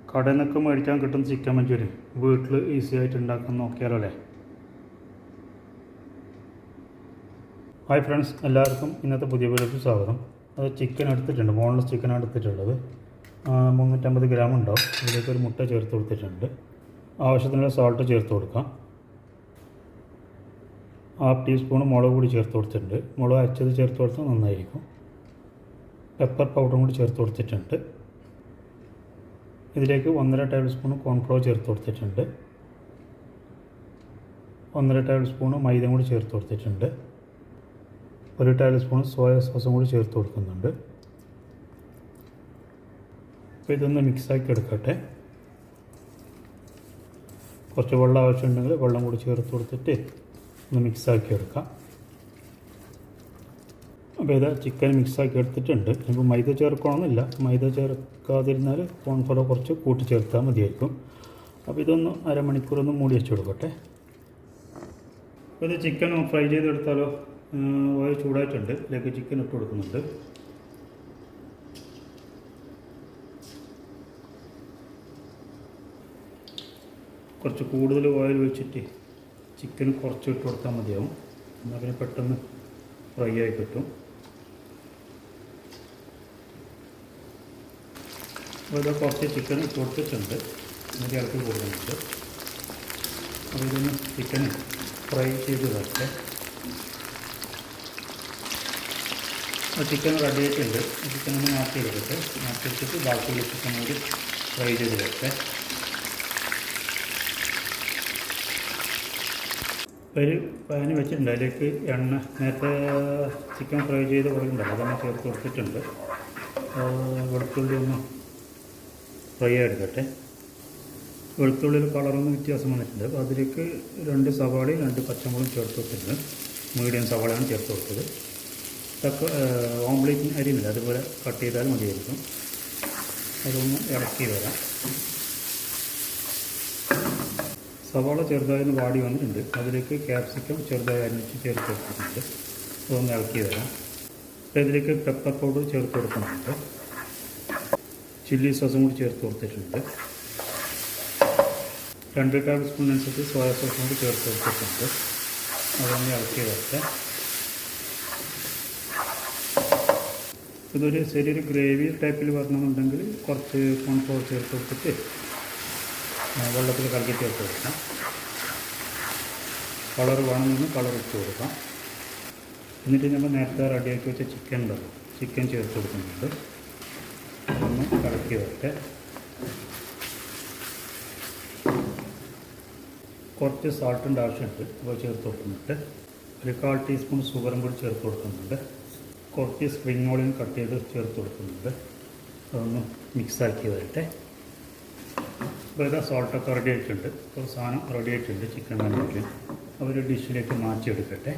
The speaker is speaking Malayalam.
കടയിൽ നിന്നൊക്കെ മേടിക്കാൻ കിട്ടുന്ന ചിക്കൻ മഞ്ചൂരിയൻ വീട്ടിൽ ഈസി ആയിട്ട് ഉണ്ടാക്കാൻ നോക്കിയാലോ അല്ലേ. ഹായ് ഫ്രണ്ട്സ്, എല്ലാവർക്കും ഇന്നത്തെ പുതിയ വീഡിയോയ്ക്ക് സ്വാഗതം. അത് ചിക്കൻ എടുത്തിട്ടുണ്ട്, ബോൺലെസ് ചിക്കനാണ് എടുത്തിട്ടുള്ളത്. 350 ഗ്രാം ഉണ്ടാവും. ഇതിലേക്ക് ഒരു മുട്ട ചേർത്ത് കൊടുത്തിട്ടുണ്ട്. ആവശ്യത്തിനുള്ള സാൾട്ട് ചേർത്ത് കൊടുക്കാം. 1/2 ടീസ്പൂൺ മുളക് പൊടി ചേർത്ത് കൊടുത്തിട്ടുണ്ട്. മുളക് അരച്ചത് ചേർത്ത് കൊടുത്താൽ നന്നായിരിക്കും. പെപ്പർ പൗഡറും കൂടി ചേർത്ത് കൊടുത്തിട്ടുണ്ട്. ഇതിലേക്ക് 1.5 ടേബിൾ സ്പൂൺ കോൺഫ്ലവർ ചേർത്ത് കൊടുത്തിട്ടുണ്ട്. 1.5 ടേബിൾ സ്പൂൺ മൈദ കൂടി ചേർത്ത് കൊടുത്തിട്ടുണ്ട്. 1 ടേബിൾ സ്പൂൺ സോയ സോസും കൂടി ചേർത്ത് കൊടുക്കുന്നുണ്ട്. അപ്പോൾ ഇതൊന്ന് മിക്സാക്കി എടുക്കട്ടെ. കുറച്ച് വെള്ളം ആവശ്യമുണ്ടെങ്കിൽ വെള്ളം കൂടി ചേർത്ത് കൊടുത്തിട്ട് ഒന്ന് മിക്സാക്കി എടുക്കാം. അപ്പോൾ ഇത് ചിക്കൻ മിക്സാക്കി എടുത്തിട്ടുണ്ട്. ഇപ്പോൾ മൈദ ചേർക്കണമെന്നില്ല, മൈദ ചേർക്കാതിരുന്നാൽ കോൺഫ്ലവർ കുറച്ച് കൂട്ടി ചേർത്താൽ മതിയായിരിക്കും. അപ്പോൾ ഇതൊന്ന് അരമണിക്കൂറൊന്ന് മൂടി വെച്ച് കൊടുക്കട്ടെ. അപ്പോൾ ഇത് ചിക്കൻ ഫ്രൈ ചെയ്തെടുത്താലോ. ഓയിൽ ചൂടായിട്ടുണ്ട്, ഇതിലേക്ക് ചിക്കൻ ഇട്ട് കൊടുക്കുന്നുണ്ട്. കുറച്ച് കൂടുതൽ ഓയിൽ ഒഴിച്ചിട്ട് ചിക്കൻ കുറച്ച് ഇട്ട് കൊടുത്താൽ മതിയാവും. എന്നാൽ പിന്നെ പെട്ടെന്ന് ഫ്രൈ ആയി കിട്ടും. അപ്പോൾ ഇത് കുറച്ച് ചിക്കൻ ഇട്ട് കൊടുത്തിട്ടുണ്ട്, എന്നിട്ട് ഇളക്കി കൊടുക്കുന്നുണ്ട്. അപ്പോൾ ഇതൊന്ന് ചിക്കൻ ഫ്രൈ ചെയ്ത് വരട്ടെ. ചിക്കൻ റെഡി ആയിട്ടുണ്ട്. ചിക്കൻ ഒന്ന് മാറ്റി എടുക്കട്ടെ. മാറ്റി വെച്ചിട്ട് ബാക്കിയുള്ള ചിക്കൻ കൂടി ഫ്രൈ ചെയ്ത് വരട്ടെ. ഒരു പാന് വെച്ചിട്ടുണ്ട്, അതിലേക്ക് എണ്ണ നേരത്തെ ചിക്കൻ ഫ്രൈ ചെയ്ത് കൊടുക്കുന്നുണ്ടല്ലോ, അതൊന്ന് ചേർത്ത് കൊടുത്തിട്ടുണ്ട്. വെളുത്തുള്ളി ഒന്ന് ഫ്രൈ എടുക്കട്ടെ. വെളുത്തുള്ളിയിൽ കളറൊന്ന് വ്യത്യാസം വന്നിട്ടുണ്ട്. അപ്പോൾ അതിലേക്ക് 2 സവാളയും 2 പച്ചമുളകും ചേർത്ത് കൊടുത്തിട്ടുണ്ട്. മീഡിയം സവാളയാണ് ചേർത്ത് കൊടുത്തത്. ഓംപ്ലേറ്റ് അരിയുന്നില്ല, അതുപോലെ കട്ട് ചെയ്താൽ മതിയായിരിക്കും. അതൊന്ന് ഇളക്കി വരാം. സവാള ചെറുതായി വാടി വന്നിട്ടുണ്ട്. അതിലേക്ക് ക്യാപ്സിക്കം ചെറുതായി അരിഞ്ഞിട്ട് ചേർത്ത് കൊടുത്തിട്ടുണ്ട്. അതൊന്ന് ഇളക്കി വരാം. അപ്പോൾ ഇതിലേക്ക് പെപ്പർ പൗഡർ ചേർത്ത് കൊടുക്കുന്നുണ്ട്. ചില്ലി സോസും കൂടി ചേർത്ത് കൊടുത്തിട്ടുണ്ട്. 2 ടേബിൾ സ്പൂൺ അനുസരിച്ച് സോയ സോസും കൂടി ചേർത്ത് കൊടുത്തിട്ടുണ്ട്. അതൊന്ന് ഇളക്കി വരട്ടെ. ഇതൊരു ചെറിയൊരു ഗ്രേവി ടൈപ്പിൽ വരണമെന്നുണ്ടെങ്കിൽ കുറച്ച് കോൺഫ്ലവർ ചേർത്ത് കൊടുത്തിട്ട് വെള്ളത്തിൽ കലക്കി ചേർത്ത് കൊടുക്കാം. കളർ വേണമെന്ന് കളർ ഇട്ട് കൊടുക്കാം. എന്നിട്ട് നമ്മൾ നേരത്തെ റെഡിയാക്കി വെച്ച ചിക്കൻ ഉണ്ടല്ലോ, ചിക്കൻ ചേർത്ത് കൊടുക്കുന്നുണ്ട്. ഒന്ന് കലക്കി വരട്ടെ. കുറച്ച് സാൾട്ടിൻ്റെ ആവശ്യമുണ്ട്, അപ്പോൾ ചേർത്ത് കൊടുക്കുന്നുണ്ട്. ഒരു 1/4 ടീസ്പൂൺ ഷുഗറും കൂടി ചേർത്ത് കൊടുക്കുന്നുണ്ട്. കുറച്ച് സ്പ്രിംഗ് ഓണിയൻ കട്ട് ചെയ്ത് ചേർത്ത് കൊടുക്കുന്നുണ്ട്. അതൊന്ന് മിക്സാക്കി വരട്ടെ. അപ്പോൾ ഇതാ സോൾട്ടൊക്കെ റെഡി ആയിട്ടുണ്ട്. അപ്പോൾ സാധനം റെഡി ആയിട്ടുണ്ട് ചിക്കൻ വേണ്ടിയിട്ട്. അവർ ഡിഷിലേക്ക് മാറ്റിയെടുക്കട്ടെ.